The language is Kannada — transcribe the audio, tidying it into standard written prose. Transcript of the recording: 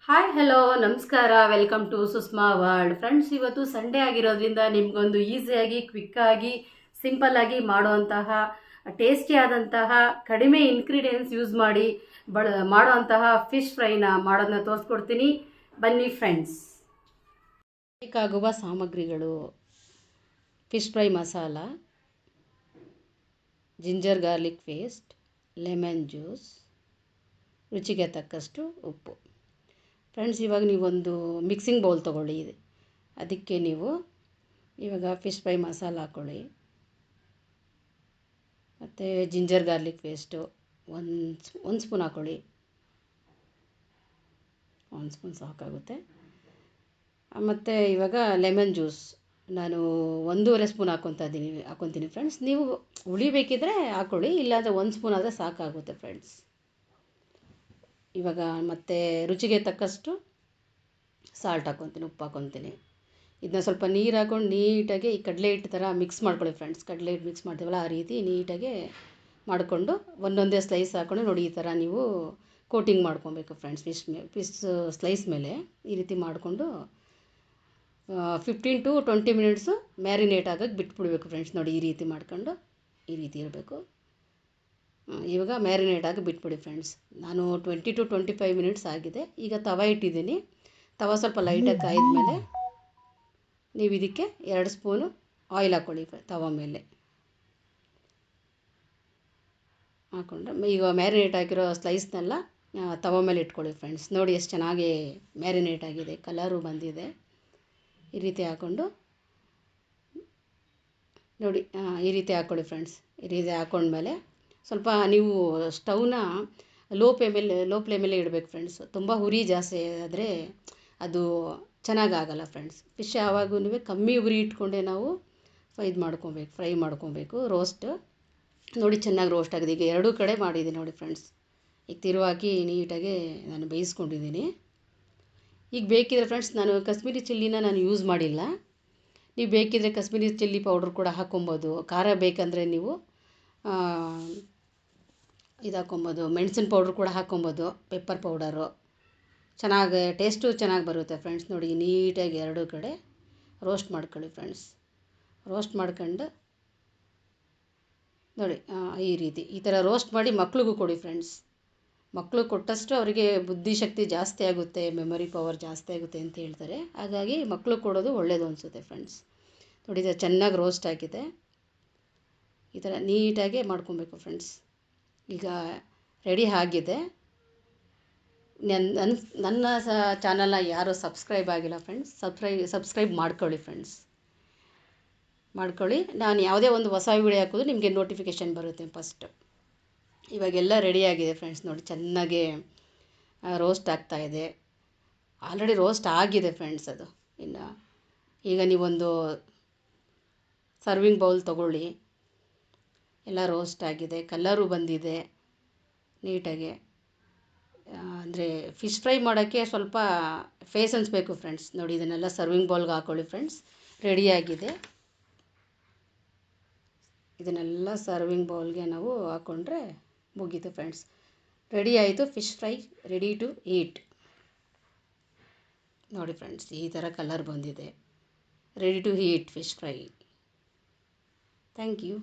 ಹಾಯ್ ಹಲೋ ನಮಸ್ಕಾರ, welcome to Sushma world. Friends, ಇವತ್ತು ಸಂಡೇ ಆಗಿರೋದ್ರಿಂದ ನಿಮಗೊಂದು ಈಸಿಯಾಗಿ ಕ್ವಿಕ್ಕಾಗಿ ಸಿಂಪಲ್ಲಾಗಿ ಮಾಡುವಂತಹ ಟೇಸ್ಟಿ ಆದಂತಹ ಕಡಿಮೆ ಇಂಗ್ರೀಡಿಯೆಂಟ್ಸ್ ಯೂಸ್ ಮಾಡಿ ಮಾಡುವಂತಹ ಫಿಶ್ ಫ್ರೈನ ಮಾಡೋದನ್ನ ತೋರಿಸ್ಕೊಡ್ತೀನಿ. ಬನ್ನಿ ಫ್ರೆಂಡ್ಸ್. ಬೇಕಾಗುವ ಸಾಮಗ್ರಿಗಳು: fish fry masala, ginger garlic paste, lemon juice, ರುಚಿಗೆ ತಕ್ಕಷ್ಟು ಉಪ್ಪು. ಫ್ರೆಂಡ್ಸ್, ಇವಾಗ ನೀವೊಂದು ಮಿಕ್ಸಿಂಗ್ ಬೌಲ್ ತೊಗೊಳ್ಳಿ. ಅದಕ್ಕೆ ನೀವು ಇವಾಗ ಫಿಶ್ ಫ್ರೈ ಮಸಾಲ ಹಾಕ್ಕೊಳ್ಳಿ, ಮತ್ತು ಜಿಂಜರ್ ಗಾರ್ಲಿಕ್ ಪೇಸ್ಟು ಒಂದು ಸ್ಪೂನ್ ಹಾಕ್ಕೊಳ್ಳಿ. 1 ಸ್ಪೂನ್ ಸಾಕಾಗುತ್ತೆ. ಮತ್ತು ಇವಾಗ ಲೆಮನ್ ಜ್ಯೂಸ್ ನಾನು 1.5 ಸ್ಪೂನ್ ಹಾಕ್ಕೊತೀನಿ ಫ್ರೆಂಡ್ಸ್. ನೀವು ಹುಳಿ ಬೇಕಿದ್ದರೆ ಹಾಕ್ಕೊಳ್ಳಿ, ಇಲ್ಲಾಂದರೆ 1 ಸ್ಪೂನ್ ಆದರೆ ಸಾಕಾಗುತ್ತೆ ಫ್ರೆಂಡ್ಸ್. ಇವಾಗ ಮತ್ತೆ ರುಚಿಗೆ ತಕ್ಕಷ್ಟು ಸಾಲ್ಟ್ ಹಾಕ್ಕೊತೀನಿ, ಉಪ್ಪು ಹಾಕ್ಕೊತೀನಿ. ಇದನ್ನ ಸ್ವಲ್ಪ ನೀರು ಹಾಕ್ಕೊಂಡು ನೀಟಾಗಿ ಈ ಕಡಲೆ ಹಿಟ್ಟು ಥರ ಮಿಕ್ಸ್ ಮಾಡ್ಕೊಳ್ಳಿ ಫ್ರೆಂಡ್ಸ್. ಕಡಲೆ ಹಿಟ್ಟು ಮಿಕ್ಸ್ ಮಾಡ್ತೀವಲ್ಲ ಆ ರೀತಿ ನೀಟಾಗಿ ಮಾಡಿಕೊಂಡು ಒಂದೊಂದೇ ಸ್ಲೈಸ್ ಹಾಕ್ಕೊಂಡು ನೋಡಿ, ಈ ಥರ ನೀವು ಕೋಟಿಂಗ್ ಮಾಡ್ಕೊಬೇಕು ಫ್ರೆಂಡ್ಸ್. ಫಿಶ್ ಸ್ಲೈಸ್ ಮೇಲೆ ಈ ರೀತಿ ಮಾಡಿಕೊಂಡು 15 to 20 ಮಿನಿಟ್ಸು ಮ್ಯಾರಿನೇಟ್ ಆಗೋಕ್ಕೆ ಬಿಟ್ಬಿಡ್ಬೇಕು ಫ್ರೆಂಡ್ಸ್. ನೋಡಿ, ಈ ರೀತಿ ಮಾಡ್ಕೊಂಡು ಈ ರೀತಿ ಇರಬೇಕು. ಇವಾಗ ಮ್ಯಾರಿನೇಟ್ ಆಗಿ ಬಿಟ್ಬಿಡಿ ಫ್ರೆಂಡ್ಸ್. ನಾನು 20 to 25 ಮಿನಿಟ್ಸ್ ಆಗಿದೆ. ಈಗ ತವ ಇಟ್ಟಿದ್ದೀನಿ. ತವ ಸ್ವಲ್ಪ ಲೈಟಾಗಿ ಕಾಯಿದ್ಮೇಲೆ ನೀವು ಇದಕ್ಕೆ 2 ಸ್ಪೂನು ಆಯಿಲ್ ಹಾಕ್ಕೊಳ್ಳಿ ತವ ಮೇಲೆ ಹಾಕ್ಕೊಂಡ್ರೆ. ಈಗ ಮ್ಯಾರಿನೇಟ್ ಆಗಿರೋ ಸ್ಲೈಸ್ನೆಲ್ಲ ತವ ಮೇಲೆ ಇಟ್ಕೊಳ್ಳಿ ಫ್ರೆಂಡ್ಸ್. ನೋಡಿ ಎಷ್ಟು ಚೆನ್ನಾಗಿ ಮ್ಯಾರಿನೇಟ್ ಆಗಿದೆ, ಕಲರು ಬಂದಿದೆ. ಈ ರೀತಿ ಹಾಕ್ಕೊಂಡು ನೋಡಿ, ಈ ರೀತಿ ಹಾಕ್ಕೊಳ್ಳಿ ಫ್ರೆಂಡ್ಸ್. ಈ ರೀತಿ ಹಾಕ್ಕೊಂಡ್ಮೇಲೆ ಸ್ವಲ್ಪ ನೀವು ಸ್ಟವ್ನ ಲೋ ಫ್ಲೇಮಲ್ಲೇ ಇಡಬೇಕು ಫ್ರೆಂಡ್ಸ್. ತುಂಬ ಉರಿ ಜಾಸ್ತಿ ಆದರೆ ಅದು ಚೆನ್ನಾಗಾಗಲ್ಲ ಫ್ರೆಂಡ್ಸ್. ಫಿಶ್ ಯಾವಾಗೂ ಕಮ್ಮಿ ಉರಿ ಇಟ್ಕೊಂಡೆ ನಾವು ಫ್ರೈ ಮಾಡ್ಕೊಬೇಕು. ರೋಸ್ಟ್ ನೋಡಿ ಚೆನ್ನಾಗಿ ರೋಸ್ಟ್ ಆಗಿದೆ. ಈಗ 2 ಕಡೆ ಮಾಡಿದ್ದೀನಿ ನೋಡಿ ಫ್ರೆಂಡ್ಸ್. ಈಗ ತಿರುವಾಕಿ ನೀಟಾಗಿ ನಾನು ಬೇಯಿಸ್ಕೊಂಡಿದ್ದೀನಿ. ಈಗ ಬೇಕಿದ್ರೆ ಫ್ರೆಂಡ್ಸ್, ನಾನು ಕಾಶ್ಮೀರಿ ಚಿಲ್ಲಿನ ಯೂಸ್ ಮಾಡಿಲ್ಲ. ನೀವು ಬೇಕಿದ್ರೆ ಕಾಶ್ಮೀರಿ ಚಿಲ್ಲಿ ಪೌಡ್ರ್ ಕೂಡ ಹಾಕ್ಕೊಬೋದು. ಖಾರ ಬೇಕಂದರೆ ನೀವು ಇದು ಹಾಕ್ಕೊಬೋದು, ಮೆಣಸಿನ ಪೌಡ್ರ್ ಕೂಡ ಹಾಕ್ಕೊಬೋದು, ಪೆಪ್ಪರ್ ಪೌಡರು. ಚೆನ್ನಾಗಿ ಟೇಸ್ಟು ಚೆನ್ನಾಗಿ ಬರುತ್ತೆ ಫ್ರೆಂಡ್ಸ್. ನೋಡಿ, ನೀಟಾಗಿ 2 ಕಡೆ ರೋಸ್ಟ್ ಮಾಡ್ಕೊಳ್ಳಿ ಫ್ರೆಂಡ್ಸ್. ರೋಸ್ಟ್ ಮಾಡ್ಕೊಂಡು ನೋಡಿ, ಈ ರೀತಿ ಈ ಥರ ರೋಸ್ಟ್ ಮಾಡಿ ಮಕ್ಳಿಗೂ ಕೊಡಿ ಫ್ರೆಂಡ್ಸ್. ಮಕ್ಕಳು ಕೊಟ್ಟಷ್ಟು ಅವರಿಗೆ ಬುದ್ಧಿಶಕ್ತಿ ಜಾಸ್ತಿ ಆಗುತ್ತೆ, ಮೆಮೊರಿ ಪವರ್ ಜಾಸ್ತಿ ಆಗುತ್ತೆ ಅಂತ ಹೇಳ್ತಾರೆ. ಹಾಗಾಗಿ ಮಕ್ಕಳು ಕೊಡೋದು ಒಳ್ಳೆಯದು ಅನಿಸುತ್ತೆ ಫ್ರೆಂಡ್ಸ್. ನೋಡಿ, ಇದು ಚೆನ್ನಾಗಿ ರೋಸ್ಟ್ ಆಗಿದೆ. ಈ ಥರ ನೀಟಾಗಿ ಮಾಡ್ಕೊಬೇಕು ಫ್ರೆಂಡ್ಸ್. ಈಗ ರೆಡಿ ಆಗಿದೆ. ನನ್ನ ಚಾನಲ್ನ ಯಾರು ಸಬ್ಸ್ಕ್ರೈಬ್ ಆಗಿಲ್ಲ ಫ್ರೆಂಡ್ಸ್, ಸಬ್ಸ್ಕ್ರೈಬ್ ಮಾಡ್ಕೊಳ್ಳಿ ಫ್ರೆಂಡ್ಸ್. ಮಾಡ್ಕೊಳ್ಳಿ. ನಾನು ಯಾವುದೇ ಒಂದು ಹೊಸ ವೀಡಿಯೋ ಹಾಕೋದು ನಿಮಗೆ ನೋಟಿಫಿಕೇಷನ್ ಬರುತ್ತೆ ಫಸ್ಟು. ಇವಾಗೆಲ್ಲ ರೆಡಿಯಾಗಿದೆ ಫ್ರೆಂಡ್ಸ್. ನೋಡಿ, ಚೆನ್ನಾಗಿ ರೋಸ್ಟ್ ಆಗ್ತಾಯಿದೆ. ಆಲ್ರೆಡಿ ರೋಸ್ಟ್ ಆಗಿದೆ ಫ್ರೆಂಡ್ಸ್ ಅದು. ಈಗ ನೀವೊಂದು ಸರ್ವಿಂಗ್ ಬೌಲ್ ತೊಗೊಳ್ಳಿ. ಎಲ್ಲ ರೋಸ್ಟ್ ಆಗಿದೆ, ಕಲರು ಬಂದಿದೆ ನೀಟಾಗಿ. ಅಂದರೆ ಫಿಶ್ ಫ್ರೈ ಮಾಡೋಕ್ಕೆ ಸ್ವಲ್ಪ ಪೇಷನ್ಸ್ ಬೇಕು ಫ್ರೆಂಡ್ಸ್. ನೋಡಿ, ಇದನ್ನೆಲ್ಲ ಸರ್ವಿಂಗ್ ಬೌಲ್ಗೆ ಹಾಕ್ಕೊಳ್ಳಿ ಫ್ರೆಂಡ್ಸ್. ರೆಡಿಯಾಗಿದೆ. ಇದನ್ನೆಲ್ಲ ಸರ್ವಿಂಗ್ ಬೌಲ್ಗೆ ನಾವು ಹಾಕ್ಕೊಂಡ್ರೆ ಮುಗೀತು ಫ್ರೆಂಡ್ಸ್. ರೆಡಿ ಆಯಿತು fish fry, ready to eat. ನೋಡಿ ಫ್ರೆಂಡ್ಸ್, ಈ ಥರ ಕಲರ್ ಬಂದಿದೆ. Ready to eat fish fry. Thank you.